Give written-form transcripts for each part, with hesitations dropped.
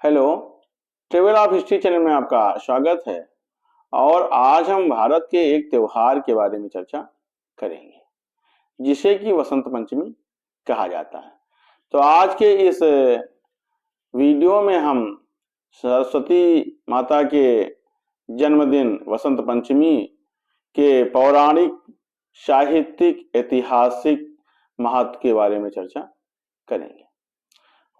Hello. Travel of history channel में आपका स्वागत है। और आज हम भारत के एक त्योहार के बारे में चर्चा करेंगे जिसे कि वसंत पंचमी कहा जाता है। तो आज के इस वीडियो में हम सरस्वती माता के जन्मदिन वसंत पंचमी के पौराणिक, साहित्यिक, ऐतिहासिक महत्व के बारे में चर्चा करेंगे।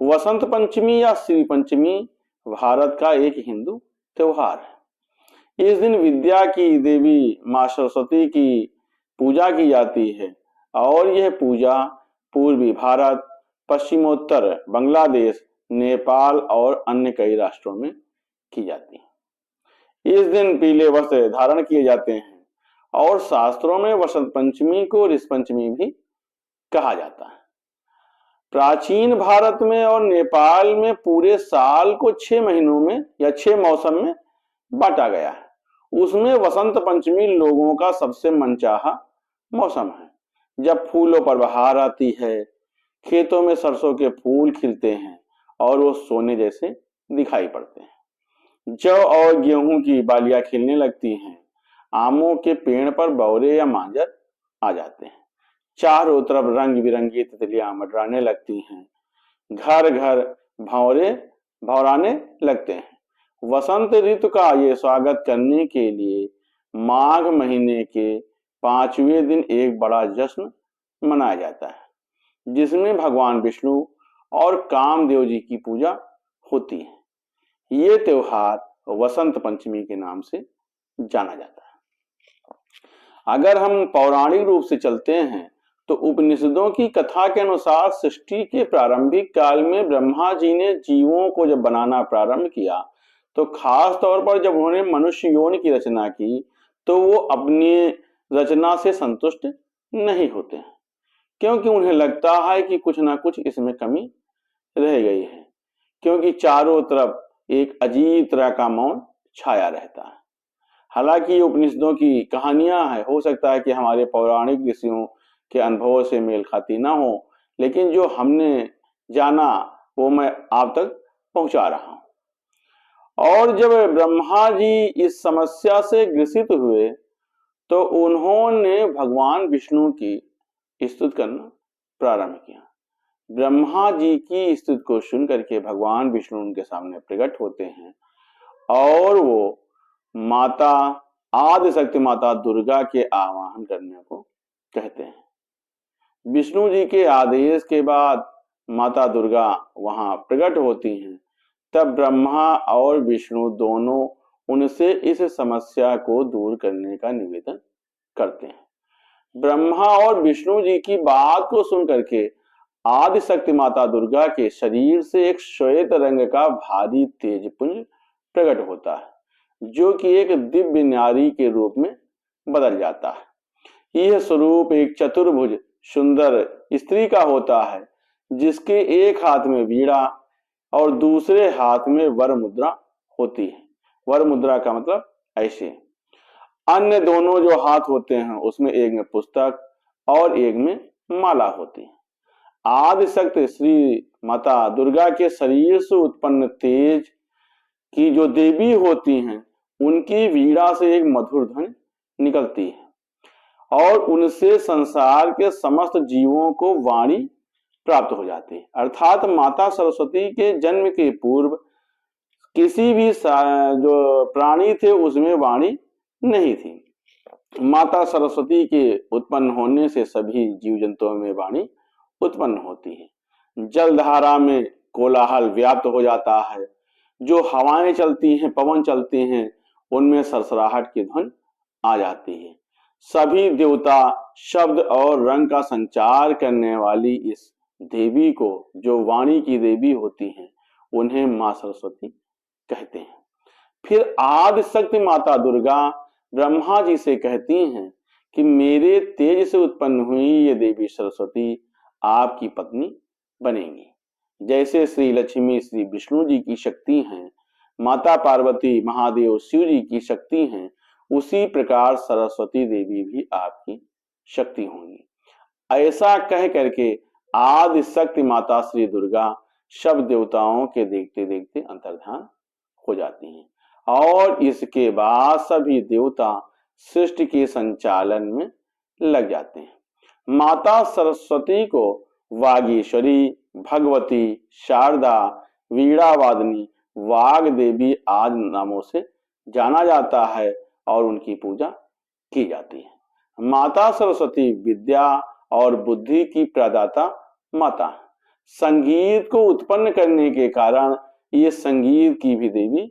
वसंत पंचमी या श्री पंचमी भारत का एक हिंदू त्योहार है। इस दिन विद्या की देवी मां सरस्वती की पूजा की जाती है और यह पूजा पूर्वी भारत, पश्चिमोत्तर बांग्लादेश, नेपाल और अन्य कई राष्ट्रों में की जाती है। इस दिन पीले वस्त्र धारण किए जाते हैं और शास्त्रों में वसंत पंचमी को ऋष पंचमी भी कहा जाता है। प्राचीन भारत में और नेपाल में पूरे साल को 6 महीनों में या 6 मौसम में बांटा गया है। उसमें वसंत पंचमी लोगों का सबसे मनचाहा मौसम है, जब फूलों पर बहार आती है, खेतों में सरसों के फूल खिलते हैं और वो सोने जैसे दिखाई पड़ते हैं। जौ और गेहूं की बालियां खिलने लगती हैं, आमों के पेड़ पर बौरे या मांजर आ जाते हैं, चारों तरफ रंग बिरंगी तितलियां मंडराने लगती हैं, घर घर भौरे भौराने लगते हैं। वसंत ऋतु का ये स्वागत करने के लिए माघ महीने के 5वें दिन एक बड़ा जश्न मनाया जाता है, जिसमें भगवान विष्णु और कामदेव जी की पूजा होती है। ये त्योहार वसंत पंचमी के नाम से जाना जाता है। अगर हम पौराणिक रूप से चलते हैं तो उपनिषदों की कथा के अनुसार सृष्टि के प्रारंभिक काल में ब्रह्मा जी ने जीवों को जब बनाना प्रारंभ किया तो खास तौर पर जब उन्होंने मनुष्य योनि की रचना की तो वो अपनी रचना से संतुष्ट नहीं होते हैं, क्योंकि उन्हें लगता है कि कुछ ना कुछ इसमें कमी रह गई है, क्योंकि चारों तरफ एक अजीब तरह का मौन छाया रहता है। हालांकि ये उपनिषदों की कहानियां हैं, हो सकता है कि हमारे पौराणिक ऋषियों के अनुभवों से मेल खाती ना हो, लेकिन जो हमने जाना वो मैं आप तक पहुंचा रहा हूं। और जब ब्रह्मा जी इस समस्या से ग्रसित हुए तो उन्होंने भगवान विष्णु की स्तुति करना प्रारंभ किया। ब्रह्मा जी की स्तुति को सुन करके भगवान विष्णु उनके सामने प्रकट होते हैं और वो माता आदिशक्ति माता दुर्गा के आवाहन करने को कहते हैं। विष्णु जी के आदेश के बाद माता दुर्गा वहां प्रकट होती हैं। तब ब्रह्मा और विष्णु दोनों उनसे इस समस्या को दूर करने का निवेदन करते हैं। ब्रह्मा और विष्णु जी की बात को सुन करके आदिशक्ति माता दुर्गा के शरीर से एक श्वेत रंग का भारी तेजपुंज प्रकट होता है, जो कि एक दिव्य नारी के रूप में बदल जाता है। यह स्वरूप एक चतुर्भुज सुंदर स्त्री का होता है, जिसके एक हाथ में वीणा और दूसरे हाथ में वर मुद्रा होती है। वर मुद्रा का मतलब ऐसे, अन्य दोनों जो हाथ होते हैं उसमें एक में पुस्तक और एक में माला होती है। आदिशक्ति श्री माता दुर्गा के शरीर से उत्पन्न तेज की जो देवी होती हैं, उनकी वीणा से एक मधुर ध्वनि निकलती है और उनसे संसार के समस्त जीवों को वाणी प्राप्त हो जाती है। अर्थात माता सरस्वती के जन्म के पूर्व किसी भी जो प्राणी थे उसमें वाणी नहीं थी। माता सरस्वती के उत्पन्न होने से सभी जीव जंतुओं में वाणी उत्पन्न होती है। जलधारा में कोलाहल व्याप्त हो जाता है, जो हवाएं चलती हैं, पवन चलते हैं, उनमें सरसराहट की ध्वनि आ जाती है। सभी देवता शब्द और रंग का संचार करने वाली इस देवी को, जो वाणी की देवी होती हैं, उन्हें मां सरस्वती कहते हैं। फिर आदिशक्ति माता दुर्गा ब्रह्मा जी से कहती हैं कि मेरे तेज से उत्पन्न हुई ये देवी सरस्वती आपकी पत्नी बनेंगी। जैसे श्री लक्ष्मी श्री विष्णु जी की शक्ति हैं, माता पार्वती महादेव शिव जी की शक्ति हैं, उसी प्रकार सरस्वती देवी भी आपकी शक्ति होंगी। ऐसा कह करके आदिशक्ति माता श्री दुर्गा सब देवताओं के देखते देखते अंतर्धान विधान हो जाती हैं और इसके बाद सभी देवता सृष्टि के संचालन में लग जाते हैं। माता सरस्वती को वागीश्वरी, भगवती, शारदा, वीणावादिनी, वाग देवी आदि नामों से जाना जाता है और उनकी पूजा की जाती है। माता सरस्वती विद्या और बुद्धि की प्रदाता माता है। संगीत को उत्पन्न करने के कारण ये संगीत की भी देवी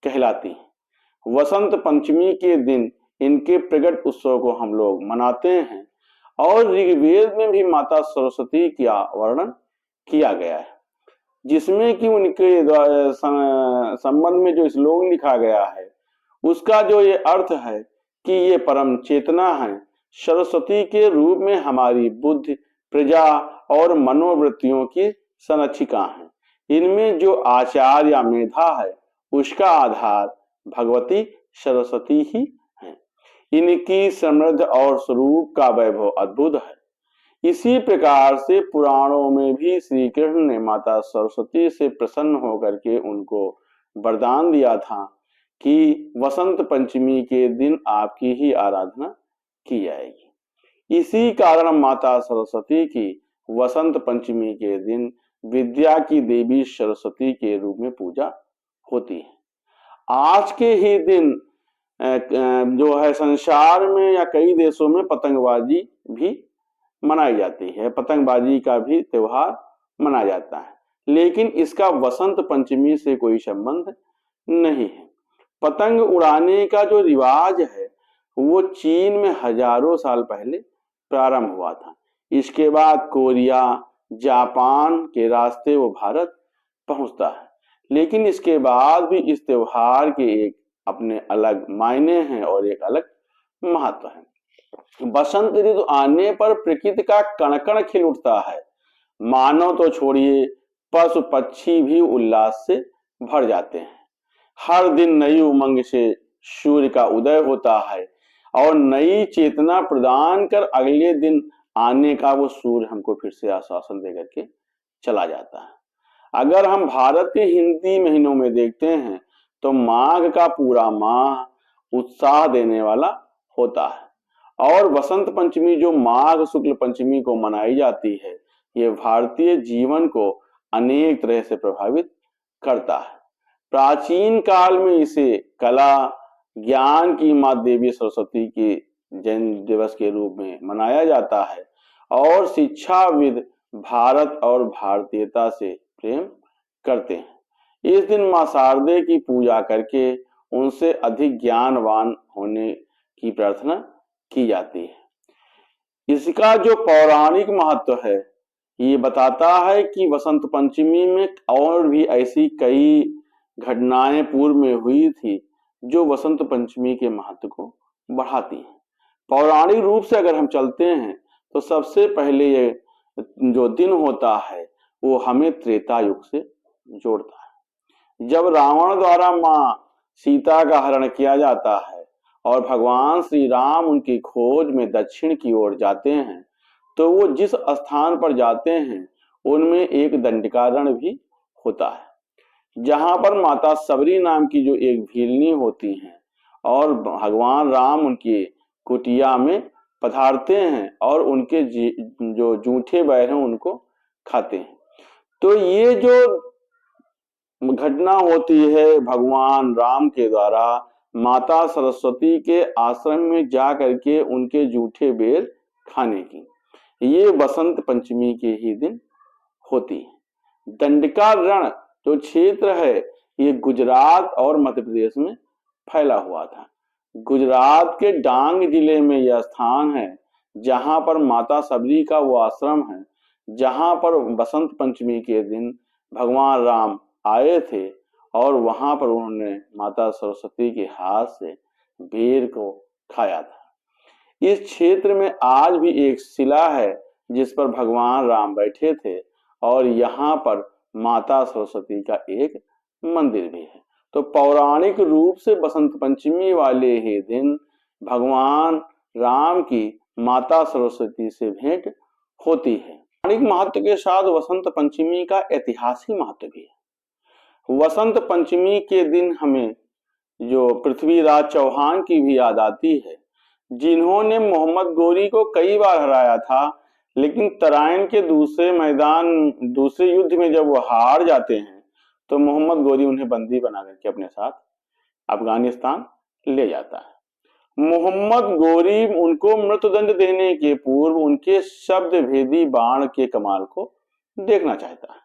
कहलाती है। वसंत पंचमी के दिन इनके प्रकट उत्सव को हम लोग मनाते हैं और ऋग्वेद में भी माता सरस्वती का वर्णन किया गया है, जिसमें कि उनके संबंध में जो श्लोक लिखा गया है उसका जो ये अर्थ है कि ये परम चेतना है, सरस्वती के रूप में हमारी बुद्धि, प्रजा और मनोवृत्तियों की संरक्षिका है। इनमें जो आचार या मेधा है उसका आधार भगवती सरस्वती ही है। इनकी समृद्ध और स्वरूप का वैभव अद्भुत है। इसी प्रकार से पुराणों में भी श्री कृष्ण ने माता सरस्वती से प्रसन्न होकर के उनको वरदान दिया था कि वसंत पंचमी के दिन आपकी ही आराधना की जाएगी। इसी कारण माता सरस्वती की वसंत पंचमी के दिन विद्या की देवी सरस्वती के रूप में पूजा होती है। आज के ही दिन जो है संसार में या कई देशों में पतंगबाजी भी मनाई जाती है, पतंगबाजी का भी त्योहार मनाया जाता है, लेकिन इसका वसंत पंचमी से कोई संबंध नहीं है। पतंग उड़ाने का जो रिवाज है वो चीन में हजारों साल पहले प्रारंभ हुआ था। इसके बाद कोरिया, जापान के रास्ते वो भारत पहुंचता है, लेकिन इसके बाद भी इस त्योहार के एक अपने अलग मायने हैं और एक अलग महत्व है। बसंत ऋतु आने पर प्रकृति का कण कण खिल उठता है। मानव तो छोड़िए, पशु पक्षी भी उल्लास से भर जाते हैं। हर दिन नई उमंग से सूर्य का उदय होता है और नई चेतना प्रदान कर अगले दिन आने का वो सूर्य हमको फिर से आश्वासन देकर के चला जाता है। अगर हम भारत के हिंदी महीनों में देखते हैं तो माघ का पूरा माह उत्साह देने वाला होता है और वसंत पंचमी जो माघ शुक्ल पंचमी को मनाई जाती है, ये भारतीय जीवन को अनेक तरह से प्रभावित करता है। प्राचीन काल में इसे कला, ज्ञान की मां देवी सरस्वती के जन्म दिवस के रूप में मनाया जाता है और शिक्षाविद भारत और भारतीयता से प्रेम करते हैं। इस दिन मां शारदे की पूजा करके उनसे अधिक ज्ञानवान होने की प्रार्थना की जाती है। इसका जो पौराणिक महत्व है ये बताता है कि वसंत पंचमी में और भी ऐसी कई घटनाएं पूर्व में हुई थी जो वसंत पंचमी के महत्व को बढ़ाती हैं। पौराणिक रूप से अगर हम चलते हैं तो सबसे पहले ये जो दिन होता है वो हमें त्रेता युग से जोड़ता है, जब रावण द्वारा मां सीता का हरण किया जाता है और भगवान श्री राम उनकी खोज में दक्षिण की ओर जाते हैं तो वो जिस स्थान पर जाते हैं उनमें एक दंडकारण्य भी होता है, जहां पर माता सबरी नाम की जो एक भीलनी होती हैं और भगवान राम उनकी कुटिया में पधारते हैं और उनके जो जूठे बैर हैं उनको खाते हैं। तो ये जो घटना होती है भगवान राम के द्वारा माता सरस्वती के आश्रम में जा करके उनके जूठे बेर खाने की, ये वसंत पंचमी के ही दिन होती है। दंडकारण्य जो क्षेत्र है ये गुजरात और मध्य प्रदेश में फैला हुआ था। गुजरात के डांग जिले में यह स्थान है जहां पर माता सबरी का वो आश्रम है, जहां पर बसंत पंचमी के दिन भगवान राम आए थे और वहां पर उन्होंने माता सरस्वती के हाथ से बेर को खाया था। इस क्षेत्र में आज भी एक शिला है जिस पर भगवान राम बैठे थे और यहाँ पर माता सरस्वती का एक मंदिर भी है। तो पौराणिक रूप से बसंत पंचमी वाले ही दिन भगवान राम की माता सरस्वती से भेंट होती है। पौराणिक महत्व के साथ वसंत पंचमी का ऐतिहासिक महत्व भी है। वसंत पंचमी के दिन हमें जो पृथ्वीराज चौहान की भी याद आती है, जिन्होंने मोहम्मद गोरी को कई बार हराया था, लेकिन तराइन के दूसरे युद्ध में जब वो हार जाते हैं तो मोहम्मद गोरी उन्हें बंदी बना करके अपने साथ अफगानिस्तान ले जाता है। मोहम्मद गोरी उनको मृत्युदंड देने के पूर्व उनके शब्द भेदी बाण के कमाल को देखना चाहता है।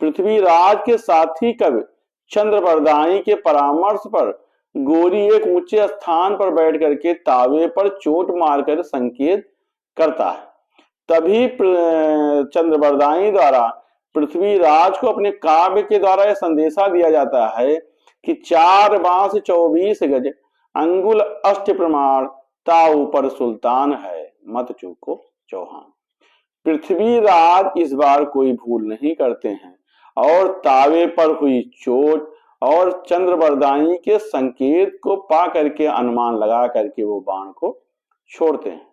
पृथ्वीराज के साथी कवि चंद्रबरदाई के परामर्श पर गोरी एक ऊंचे स्थान पर बैठ करके तावे पर चोट मारकर संकेत करता है। तभी चंद्रबरदाई द्वारा पृथ्वीराज को अपने काव्य के द्वारा यह संदेशा दिया जाता है कि 4 बांस 24 गज अंगुल अष्ट प्रमाण ताऊ पर सुल्तान है, मत चूको चौहान। पृथ्वीराज इस बार कोई भूल नहीं करते हैं और तावे पर हुई चोट और चंद्रबरदाई के संकेत को पा करके अनुमान लगा करके वो बाण को छोड़ते हैं,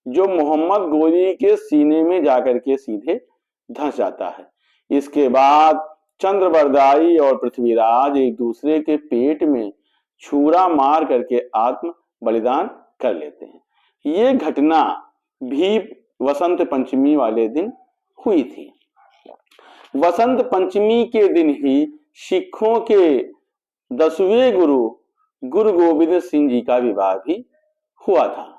जो मोहम्मद गोरी के सीने में जाकर के सीधे धंस जाता है। इसके बाद चंद्रबरदाई और पृथ्वीराज एक दूसरे के पेट में छुरा मार करके आत्म बलिदान कर लेते हैं। ये घटना भी वसंत पंचमी वाले दिन हुई थी। वसंत पंचमी के दिन ही सिखों के 10वें गुरु गोविंद सिंह जी का विवाह भी हुआ था।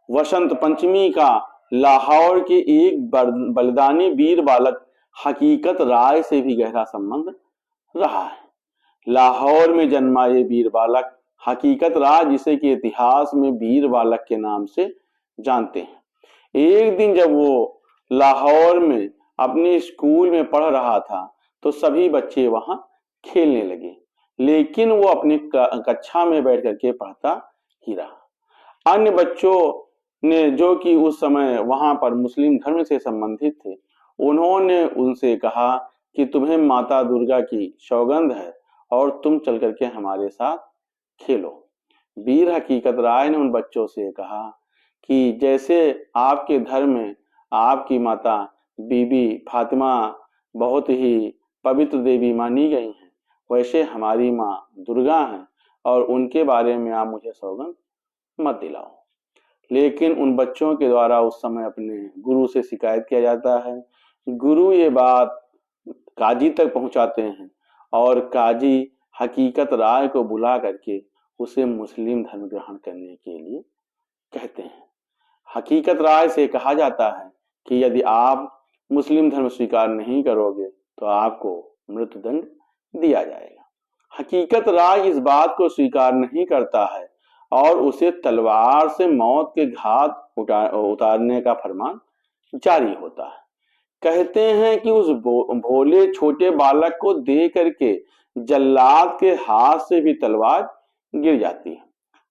वसंत पंचमी का लाहौर के एक बलिदानी वीर बालक हकीकत राय से भी गहरा संबंध रहा है। लाहौर में जन्मा ये वीर बालक हकीकत राय, जिसे कि इतिहास में वीर बालक के नाम से जानते हैं। एक दिन जब वो लाहौर में अपने स्कूल में पढ़ रहा था तो सभी बच्चे वहां खेलने लगे, लेकिन वो अपनी कक्षा में बैठ करके पढ़ता ही रहा। अन्य बच्चों ने, जो कि उस समय वहां पर मुस्लिम धर्म से संबंधित थे, उन्होंने उनसे कहा कि तुम्हें माता दुर्गा की सौगंध है और तुम चल करके हमारे साथ खेलो। वीर हकीकत राय ने उन बच्चों से कहा कि जैसे आपके धर्म में आपकी माता बीबी फातिमा बहुत ही पवित्र देवी मानी गई हैं, वैसे हमारी माँ दुर्गा हैं और उनके बारे में आप मुझे सौगंध मत दिलाओ। लेकिन उन बच्चों के द्वारा उस समय अपने गुरु से शिकायत किया जाता है। गुरु ये बात काजी तक पहुंचाते हैं और काजी हकीकत राय को बुला करके उसे मुस्लिम धर्म ग्रहण करने के लिए कहते हैं। हकीकत राय से कहा जाता है कि यदि आप मुस्लिम धर्म स्वीकार नहीं करोगे तो आपको मृत्युदंड दिया जाएगा। हकीकत राय इस बात को स्वीकार नहीं करता है और उसे तलवार से मौत के घाट उतारने का फरमान जारी होता है। कहते हैं कि उस भोले छोटे बालक को दे करके जल्लाद के हाथ से भी तलवार गिर जाती है।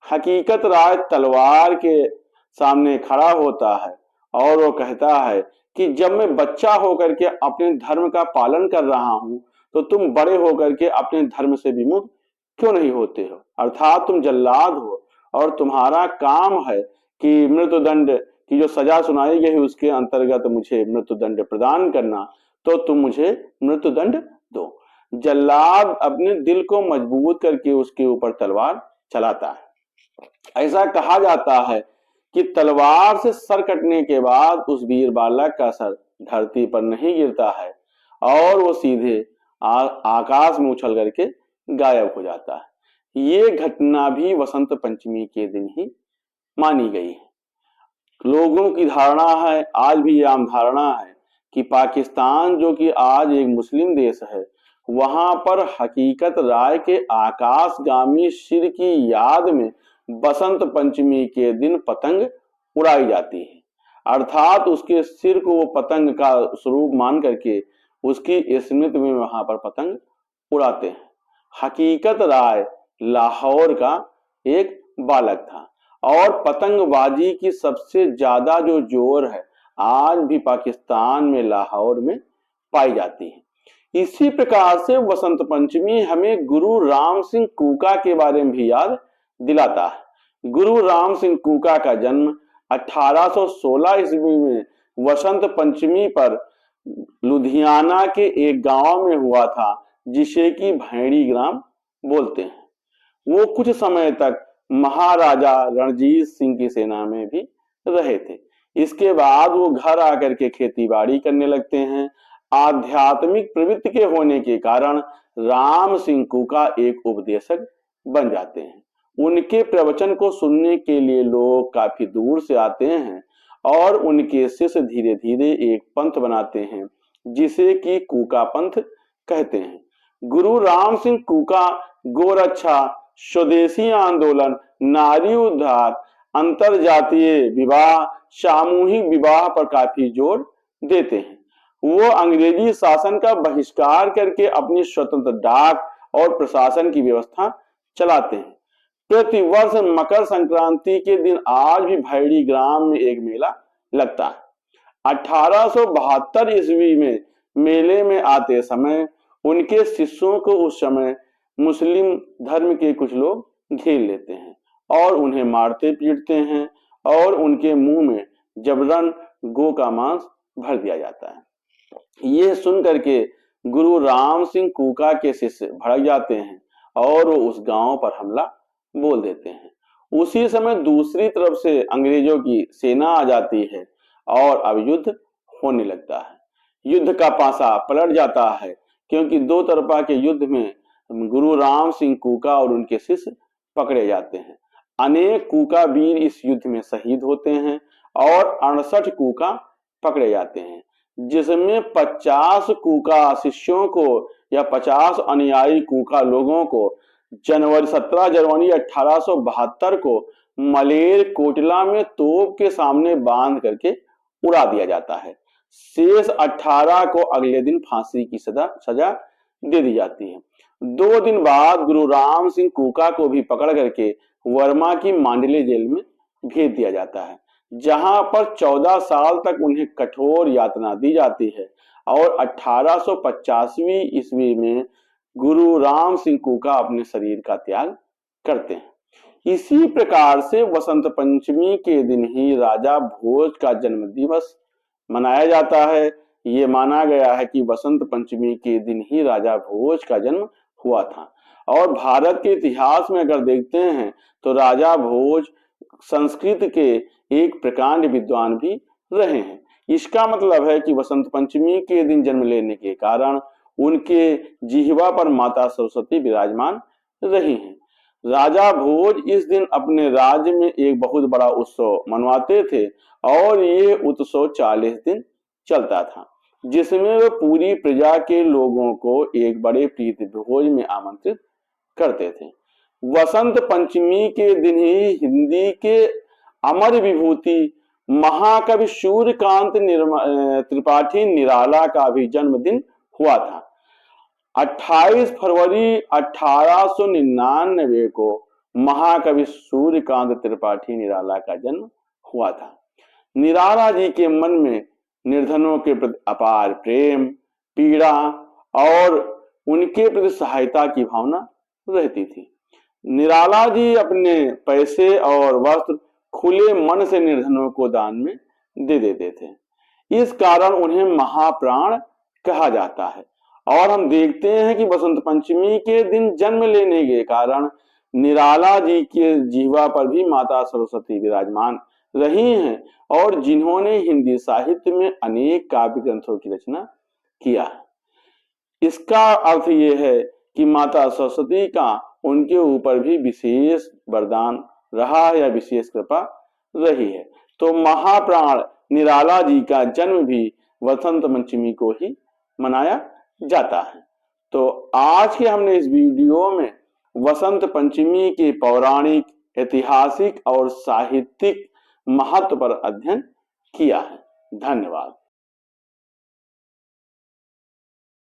हकीकत राय तलवार के सामने खड़ा होता है और वो कहता है कि जब मैं बच्चा होकर के अपने धर्म का पालन कर रहा हूं तो तुम बड़े होकर के अपने धर्म से विमुख क्यों नहीं होते हो? अर्थात तुम जल्लाद हो और तुम्हारा काम है कि मृत्युदंड की जो सजा सुनाई गई है उसके अंतर्गत मुझे मृत्युदंड प्रदान करना, तो तुम मुझे मृत्युदंड दो। जल्लाद अपने दिल को मजबूत करके उसके ऊपर तलवार चलाता है। ऐसा कहा जाता है कि तलवार से सर कटने के बाद उस वीर बालक का सर धरती पर नहीं गिरता है और वो सीधे आकाश में उछल करके गायब हो जाता है। ये घटना भी वसंत पंचमी के दिन ही मानी गई है। लोगों की धारणा है, आज भी आम धारणा है, कि पाकिस्तान जो कि आज एक मुस्लिम देश है, वहां पर हकीकत राय के आकाशगामी सिर की याद में बसंत पंचमी के दिन पतंग उड़ाई जाती है। अर्थात उसके सिर को वो पतंग का स्वरूप मान करके उसकी स्मृति में वहां पर पतंग उड़ाते हैं। हकीकत राय लाहौर का एक बालक था और पतंगबाजी की सबसे ज्यादा जो जोर है आज भी पाकिस्तान में लाहौर में पाई जाती है। इसी प्रकार से वसंत पंचमी हमें गुरु राम सिंह कूका के बारे में भी याद दिलाता है। गुरु राम सिंह कूका का जन्म 1816 ईस्वी में वसंत पंचमी पर लुधियाना के एक गांव में हुआ था, जिसे कि भैड़ी ग्राम बोलते हैं। वो कुछ समय तक महाराजा रणजीत सिंह की सेना में भी रहे थे। इसके बाद वो घर आकर के खेती बाड़ी करने लगते हैं। आध्यात्मिक प्रवृत्ति के होने के कारण राम सिंह कुका एक उपदेशक बन जाते हैं। उनके प्रवचन को सुनने के लिए लोग काफी दूर से आते हैं और उनके शिष्य धीरे धीरे एक पंथ बनाते हैं जिसे कि कुका पंथ कहते हैं। गुरु राम सिंह कुका गोरक्षा, स्वदेशी आंदोलन, नारी उद्धार, अंतरजातीय विवाह, सामूहिक विवाह पर काफी जोर देते हैं। वो अंग्रेजी शासन का बहिष्कार करके अपनी स्वतंत्र डाक और प्रशासन की व्यवस्था चलाते हैं। प्रतिवर्ष मकर संक्रांति के दिन आज भी भैड़ी ग्राम में एक मेला लगता है। 1872 ईस्वी में मेले में आते समय उनके शिष्यों को उस समय मुस्लिम धर्म के कुछ लोग घेर लेते हैं और उन्हें मारते पीटते हैं और उनके मुंह में जबरन गौ का मांस भर दिया जाता है। ये सुन करके गुरु राम सिंह कुका के शिष्य भड़क जाते हैं और वो उस गांव पर हमला बोल देते हैं। उसी समय दूसरी तरफ से अंग्रेजों की सेना आ जाती है और अब युद्ध होने लगता है। युद्ध का पासा पलट जाता है क्योंकि दो तरफा के युद्ध में गुरु राम सिंह कुका और उनके शिष्य पकड़े जाते हैं। अनेक कुका वीर इस युद्ध में शहीद होते हैं और 68 कुका पकड़े जाते हैं, जिसमें 50 कुका शिष्यों को या 50 अनुयायी कुका लोगों को 17 जनवरी 1872 को मलेर कोटला में तोप के सामने बांध करके उड़ा दिया जाता है। शेष 18 को अगले दिन फांसी की सजा दे दी जाती है। 2 दिन बाद गुरु राम सिंह कुका को भी पकड़ करके वर्मा की मांडले जेल में भेज दिया जाता है, जहां पर 14 साल तक उन्हें कठोर यातना दी जाती है और 1885 ईस्वी में गुरु राम सिंह कुका अपने शरीर का त्याग करते हैं। इसी प्रकार से वसंत पंचमी के दिन ही राजा भोज का जन्म दिवस मनाया जाता है। ये माना गया है कि वसंत पंचमी के दिन ही राजा भोज का जन्म हुआ था। और भारत के इतिहास में अगर देखते हैं तो राजा भोज संस्कृत के एक प्रकांड विद्वान भी रहे हैं। इसका मतलब है कि वसंत पंचमी के दिन जन्म लेने के कारण उनके जिह्वा पर माता सरस्वती विराजमान रही हैं। राजा भोज इस दिन अपने राज्य में एक बहुत बड़ा उत्सव मनवाते थे और ये उत्सव 40 दिन चलता था, जिसमें वे पूरी प्रजा के लोगों को एक बड़े प्रीति भोज में आमंत्रित करते थे। वसंत पंचमी के दिन ही हिंदी के अमर विभूति महाकवि सूर्यकांत त्रिपाठी निराला का भी जन्मदिन हुआ था। 28 फरवरी 1899 को महाकवि सूर्यकांत त्रिपाठी निराला का जन्म हुआ था। निराला जी के मन में निर्धनों के प्रति अपार प्रेम, पीड़ा और उनके प्रति सहायता की भावना रहती थी। निराला जी अपने पैसे और वस्त्र खुले मन से निर्धनों को दान में दे देते थे। इस कारण उन्हें महाप्राण कहा जाता है। और हम देखते हैं कि वसंत पंचमी के दिन जन्म लेने के कारण निराला जी के जीवा पर भी माता सरस्वती विराजमान रही हैं और जिन्होंने हिंदी साहित्य में अनेक काव्य ग्रंथों की रचना किया है। इसका अर्थ यह है कि माता सरस्वती का उनके ऊपर भी विशेष वरदान रहा या विशेष कृपा रही है। तो महाप्राण निराला जी का जन्म भी वसंत पंचमी को ही मनाया जाता है। तो आज के हमने इस वीडियो में वसंत पंचमी के पौराणिक, ऐतिहासिक और साहित्यिक महत्व पर अध्ययन किया है। धन्यवाद।